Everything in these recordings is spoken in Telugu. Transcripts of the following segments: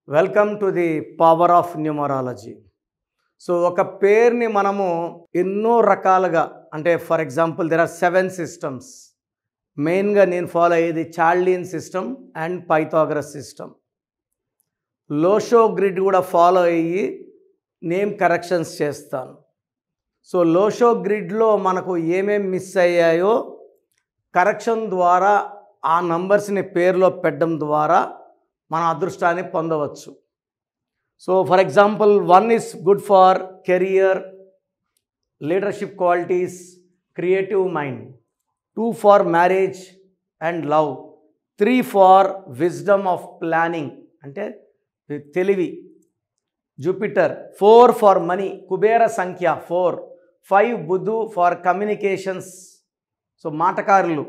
Welcome to the power of numerology. So ఒక పేరుని మనము ఎన్నో రకాలుగా, అంటే for example there are 7 systems. మెయిన్గా నేను ఫాలో అయ్యేది Chaldean system and Pythagoras system. Lo Shu grid కూడా ఫాలో అయ్యి నేమ్ కరెక్షన్స్ చేస్తాను. సో లోషో గ్రిడ్లో మనకు ఏమేమి మిస్ అయ్యాయో కరెక్షన్ ద్వారా ఆ నంబర్స్ని పేరులో పెట్టడం ద్వారా మన అదృష్టాన్ని పొందవచ్చు. So for example 1 is good for career, leadership qualities, creative mind. 2 for marriage and love. 3 for wisdom of planning, అంటే తెలివి, జూపిటర్. 4 ఫార్ మనీ, కుబేర సంఖ్య 4. 5 బుధు ఫార్ కమ్యూనికేషన్స్, సో మాటకారులు.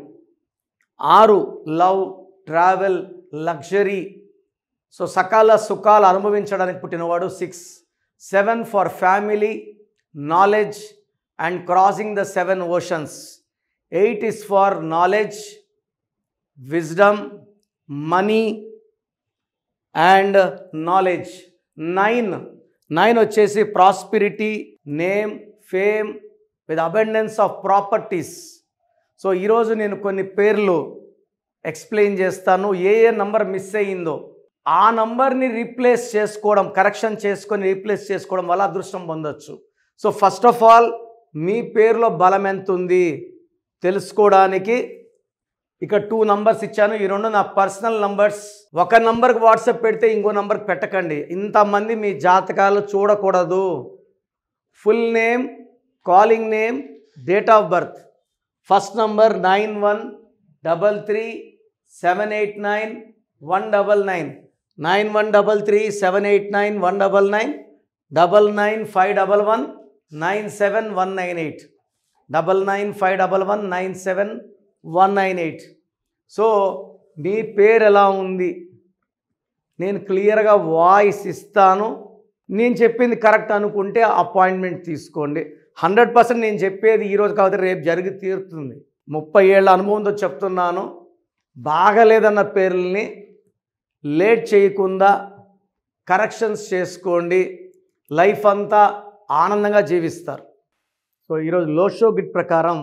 6 లవ్, ట్రావెల్, లగ్జరీ, సో సకాల సుఖాలు అనుభవించడానికి పుట్టినవాడు 6. 7 for family, knowledge and crossing the 7 oceans. 8 is for knowledge, wisdom, money and knowledge. 9 వచ్చేసి prosperity, name, fame with abundance of properties. So ఈరోజు నేను కొన్ని పేర్లు ఎక్స్ప్లెయిన్ చేస్తాను. ఏ నంబర్ మిస్ అయ్యిందో ఆ నంబర్ని రీప్లేస్ చేసుకోవడం, కరెక్షన్ చేసుకొని రీప్లేస్ చేసుకోవడం వల్ల అదృష్టం పొందొచ్చు. సో ఫస్ట్ ఆఫ్ ఆల్ మీ పేరులో బలం ఎంత ఉంది తెలుసుకోవడానికి ఇక 2 నంబర్స్ ఇచ్చాను. ఈ 2 నా పర్సనల్ నంబర్స్. ఒక నంబర్కి వాట్సాప్ పెడితే ఇంకో నంబర్కి పెట్టకండి. ఇంతమంది మీ జాతకాలు చూడకూడదు. Full name, calling name, date of birth. First number 9133789199, 9133789199, 9951197198, 9951197198. So మీ పేరు ఎలా ఉంది నేను క్లియర్గా వాయిస్ ఇస్తాను. నేను చెప్పింది కరెక్ట్ అనుకుంటే అపాయింట్మెంట్ తీసుకోండి. 100% నేను చెప్పేది ఈరోజు కాకపోతే రేపు జరిగి తీరుతుంది. 30 ఏళ్ళ అనుభవంతో చెప్తున్నాను. బాగలేదన్న పేర్లని లేట్ చేయకుండా కరెక్షన్స్ చేసుకోండి. లైఫ్ అంతా ఆనందంగా జీవిస్తారు. సో ఈరోజు లోషో గ్రిడ్ ప్రకారం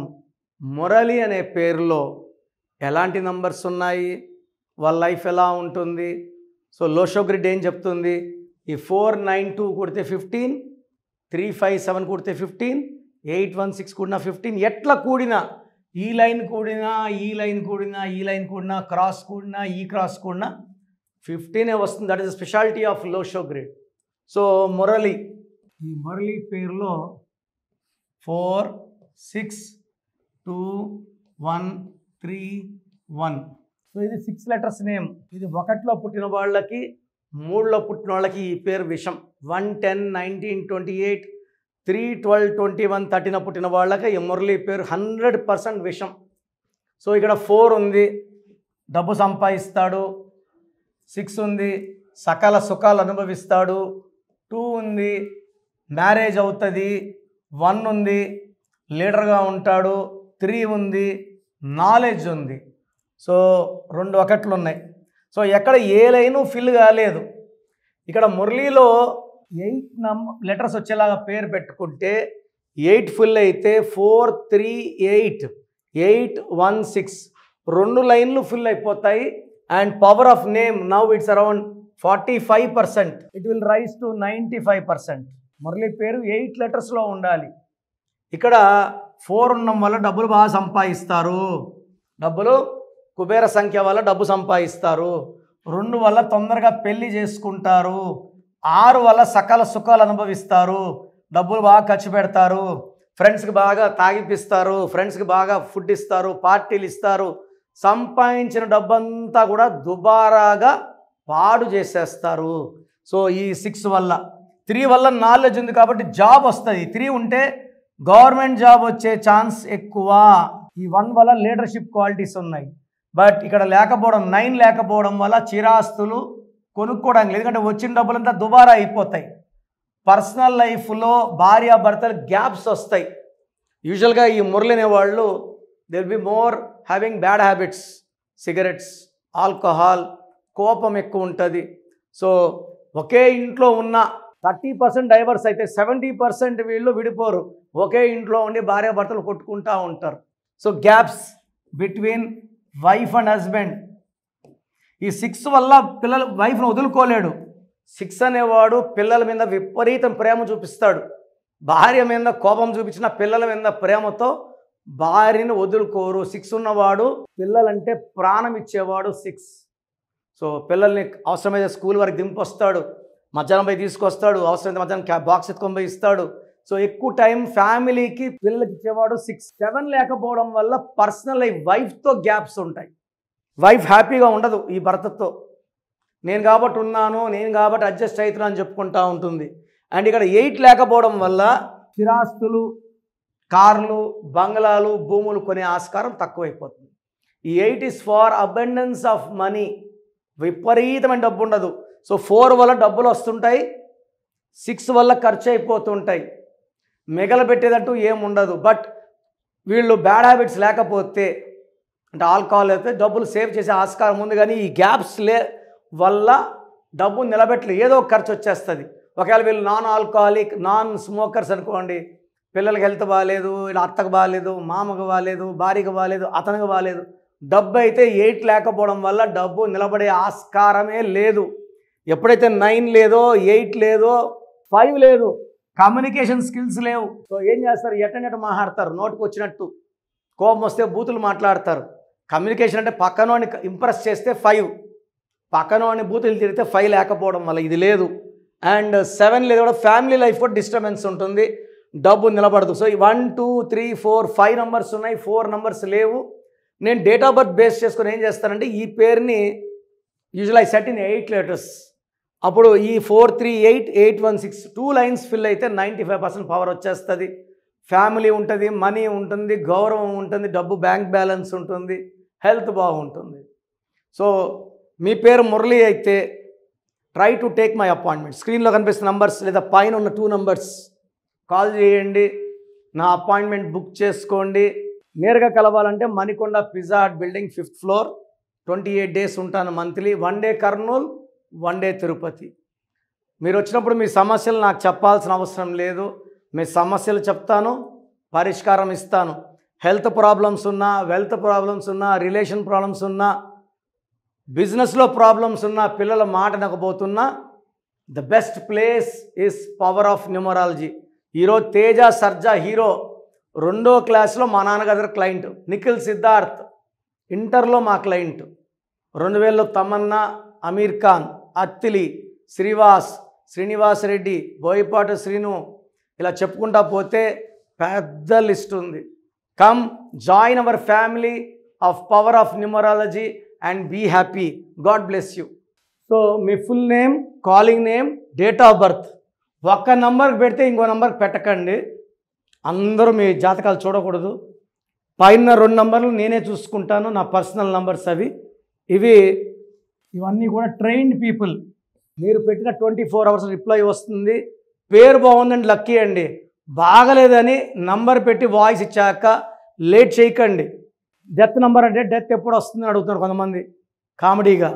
మురళి అనే పేరులో ఎలాంటి నంబర్స్ ఉన్నాయి, వాళ్ళ లైఫ్ ఎలా ఉంటుంది. సో లోషో గ్రిడ్ ఏం చెప్తుంది, ఈ 492 కొడితే 15, 357 కూడితే 15, 816 కూడినా 15, ఎట్లా కూడినా, ఈ లైన్ కూడినా, ఈ లైన్ కూడినా, ఈ లైన్ కూడినా, క్రాస్ కూడినా, ఈ క్రాస్ కూడినా 15 వస్తుంది. That is speciality of Lo Shu grid. So Murali, ఈ మురళి పేరులో 4, 6, 2, 1, 3, 1. సో ఇది 6 లెటర్స్ నేమ్. ఇది 1లో పుట్టిన వాళ్ళకి, 3లో పుట్టిన వాళ్ళకి ఈ పేరు విషం. 1, 10, 19, 28, 3, 12, 21, 13 పుట్టిన వాళ్ళకి ఈ మురళి పేరు 100% విషం. సో ఇక్కడ 4 ఉంది, డబ్బు సంపాదిస్తాడు. 6 ఉంది, సకల సుఖాలు అనుభవిస్తాడు. 2 ఉంది, మ్యారేజ్ అవుతుంది. 1 ఉంది, లీడర్గా ఉంటాడు. 3 ఉంది, నాలెడ్జ్ ఉంది. సో 2 1లు ఉన్నాయి. సో ఎక్కడ ఏ లైను ఫిల్ కాలేదు. ఇక్కడ మురళిలో 8 లెటర్స్ వచ్చేలాగా పేరు పెట్టుకుంటే 8 ఫుల్ అయితే 4, 3, 8, 8, 1, 6 2 లైన్లు ఫిల్ అయిపోతాయి. And power of name now it's around 45%. It will rise to 95%. Murali పేరు 8 లెటర్స్లో ఉండాలి. ఇక్కడ 4 ఉండడం వల్ల డబ్బులు బాగా సంపాదిస్తారు. డబ్బులు కుబేర సంఖ్య వల్ల డబ్బు సంపాదిస్తారు. 2 వల్ల తొందరగా పెళ్లి చేసుకుంటారు. 6 వల్ల సకల సుఖాలు అనుభవిస్తారు. డబ్బులు బాగా ఖర్చు పెడతారు. ఫ్రెండ్స్కి బాగా తాగిపిస్తారు. ఫ్రెండ్స్కి బాగా ఫుడ్ ఇస్తారు, పార్టీలు ఇస్తారు. సంపాదించిన డబ్బంతా కూడా దుబారాగా పాడు చేసేస్తారు. సో ఈ 6 వల్ల. 3 వల్ల నాలెడ్జ్ ఉంది కాబట్టి జాబ్ వస్తుంది. 3 ఉంటే గవర్నమెంట్ జాబ్ వచ్చే ఛాన్స్ ఎక్కువ. ఈ 1 వల్ల లీడర్షిప్ క్వాలిటీస్ ఉన్నాయి. బట్ ఇక్కడ లేకపోవడం, 9 లేకపోవడం వల్ల చిరాస్తులు కొనుక్కోవడానికి, ఎందుకంటే వచ్చిన డబ్బులంతా దుబారా అయిపోతాయి. పర్సనల్ లైఫ్లో భార్యాభర్తలు గ్యాప్స్ వస్తాయి. యూజువల్గా ఈ మురళి అనేవాళ్ళు they will be more having bad habits, cigarettes, alcohol, కోపం ఎక్కువ ఉంటుంది. సో ఒకే ఇంట్లో ఉన్న 30% డైవర్స్ అయితే 70% వీళ్ళు విడిపోరు. ఒకే ఇంట్లో ఉండి భార్యాభర్తలు కొట్టుకుంటూ ఉంటారు. So gaps between wife and husband. ఈ 6 వల్ల పిల్లలు వైఫ్ను వదులుకోలేడు. 6 అనేవాడు పిల్లల మీద విపరీతం ప్రేమ చూపిస్తాడు. భార్య మీద కోపం చూపించిన పిల్లల మీద ప్రేమతో భార్యని వదులుకోరు. 6 ఉన్నవాడు పిల్లలంటే ప్రాణం ఇచ్చేవాడు 6. సో పిల్లల్ని అవసరమైతే స్కూల్ వరకు దింపొస్తాడు, మధ్యాహ్నం పోయి తీసుకొస్తాడు, అవసరమైతే మధ్యాహ్నం బాక్స్ ఎత్తుకొని పోయి ఇస్తాడు. సో ఎక్కువ టైం ఫ్యామిలీకి పిల్లలకి ఇచ్చేవాడు 6. 7 లేకపోవడం వల్ల పర్సనల్ లైఫ్ వైఫ్తో గ్యాప్స్ ఉంటాయి. వైఫ్ హ్యాపీగా ఉండదు ఈ భర్తతో. నేను కాబట్టి ఉన్నాను, నేను కాబట్టి అడ్జస్ట్ అవుతున్నాను అని చెప్పుకుంటూ ఉంటుంది. అండ్ ఇక్కడ 8 లేకపోవడం వల్ల స్థిరాస్తులు, కార్లు, బంగ్లాలు, భూములు కొనే ఆస్కారం తక్కువైపోతుంది. ఈ 8 is for abundance of money. విపరీతమైన డబ్బు ఉండదు. సో 4 వల్ల డబ్బులు వస్తుంటాయి, 6 వల్ల ఖర్చు అయిపోతుంటాయి. మిగలబెట్టేదంటూ ఏముండదు. బట్ వీళ్ళు బ్యాడ్ హ్యాబిట్స్ లేకపోతే, అంటే ఆల్కహాల్ అయితే డబ్బులు సేవ్ చేసే ఆస్కారం ఉంది. కానీ ఈ గ్యాప్స్ వల్ల డబ్బు నిలబెట్టలేదు, ఏదో ఖర్చు వచ్చేస్తుంది. ఒకవేళ వీళ్ళు నాన్ ఆల్కహాలిక్, నాన్ స్మోకర్స్ అనుకోండి, పిల్లలకి హెల్త్ బాగాలేదు, ఇలా అత్తకు బాగాలేదు, మామకు బాగాలేదు, భార్యకు బాగాలేదు, అతనికి బాగాలేదు. డబ్బు అయితే 8 లేకపోవడం వల్ల డబ్బు నిలబడే ఆస్కారమే లేదు. ఎప్పుడైతే 9 లేదో, 8 లేదో, 5 లేదు, కమ్యూనికేషన్ స్కిల్స్ లేవు. సో ఏం చేస్తారు? ఎట్టనెట మాట్లాడతారు, నోటికి వచ్చినట్టు. కోపం వస్తే బూతులు మాట్లాడతారు. కమ్యూనికేషన్ అంటే పక్కనోని ఇంప్రెస్ చేస్తే 5, పక్కనోని బూతులు తిరిగితే 5 లేకపోవడం వల్ల ఇది లేదు. అండ్ 7 లేదు కూడా ఫ్యామిలీ లైఫ్ కూడా డిస్టర్బెన్స్ ఉంటుంది, డబ్బు నిలబడదు. సో 1 2 3 4 5 నెంబర్స్ ఉన్నాయి, 4 నెంబర్స్ లేవు. నేను డేట్ ఆఫ్ బర్త్ బేస్ చేసుకొని ఏం చేస్తానంటే ఈ పేరుని usual I set in 8 letters. అప్పుడు ఈ 438 2 లైన్స్ ఫిల్ అయితే 95% పవర్ వచ్చేస్తుంది. ఫ్యామిలీ ఉంటుంది, మనీ ఉంటుంది, గౌరవం ఉంటుంది, డబ్బు బ్యాంక్ బ్యాలెన్స్ ఉంటుంది, హెల్త్ బాగుంటుంది. సో మీ పేరు మురళి అయితే try to take my appointment. స్క్రీన్లో కనిపిస్తున్న నంబర్స్ లేదా పైన ఉన్న 2 నెంబర్స్ కాల్ చేయండి, నా అపాయింట్మెంట్ బుక్ చేసుకోండి. నేరుగా కలవాలంటే Manikonda pizza hut building 5th floor, 28 days ఉంటాను monthly. 1 day Kurnool, 1 day Tirupati. మీరు వచ్చినప్పుడు మీ సమస్యలు నాకు చెప్పాల్సిన అవసరం లేదు. మీ సమస్యలు చెప్తాను, పరిష్కారం ఇస్తాను. హెల్త్ ప్రాబ్లమ్స్ ఉన్నా, వెల్త్ ప్రాబ్లమ్స్ ఉన్నా, రిలేషన్ ప్రాబ్లమ్స్ ఉన్నా, బిజినెస్లో ప్రాబ్లమ్స్ ఉన్నా, పిల్లల మాట నకపోతున్నా, the best place is power of numerology. ఈరోజు తేజ సర్జా హీరో 2వ క్లాస్లో మా నాన్నగారి క్లయింట్. నిఖిల్ సిద్ధార్థ్ ఇంటర్లో మా క్లయింట్. 2000లో తమన్నా, అమీర్ ఖాన్, అత్తిలి, శ్రీనివాస్ రెడ్డి, బోయపాటి శ్రీను, ఇలా చెప్పుకుంటా పోతే పెద్ద లిస్ట్ ఉంది. Come join our family of power of numerology and be happy. God bless you. So మీ full name, calling name, date of birth ఒక్క నంబర్కి పెడితే ఇంకో నంబర్కి పెట్టకండి. అందరూ మీ జాతకాలు చూడకూడదు. పైన 2 నంబర్లు నేనే చూసుకుంటాను, నా పర్సనల్ నంబర్స్ అవి. ఇవన్నీ కూడా ట్రైన్డ్ పీపుల్. మీరు పెట్టిన 24 hours రిప్లై వస్తుంది. పేరు బాగుందండి లక్కీ అండి, బాగలేదని నంబర్ పెట్టి వాయిస్ ఇచ్చాక లేట్ చేయకండి. డెత్ నంబర్ అంటే డెత్ ఎప్పుడు వస్తుందని అడుగుతున్నారు కొంతమంది కామెడీగా.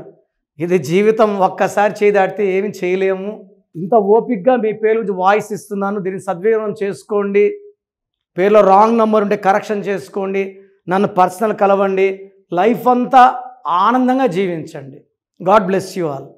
ఇది జీవితం, ఒక్కసారి చేయి దాటితే ఏమి చేయలేము. ఇంత ఓపిక్గా మీ పేరు గురించి వాయిస్ ఇస్తున్నాను, దీన్ని సద్వినియోగం చేసుకోండి. పేరులో రాంగ్ నంబర్ ఉంటే కరెక్షన్ చేసుకోండి, నన్ను పర్సనల్ కలవండి, లైఫ్ అంతా ఆనందంగా జీవించండి. God bless you all.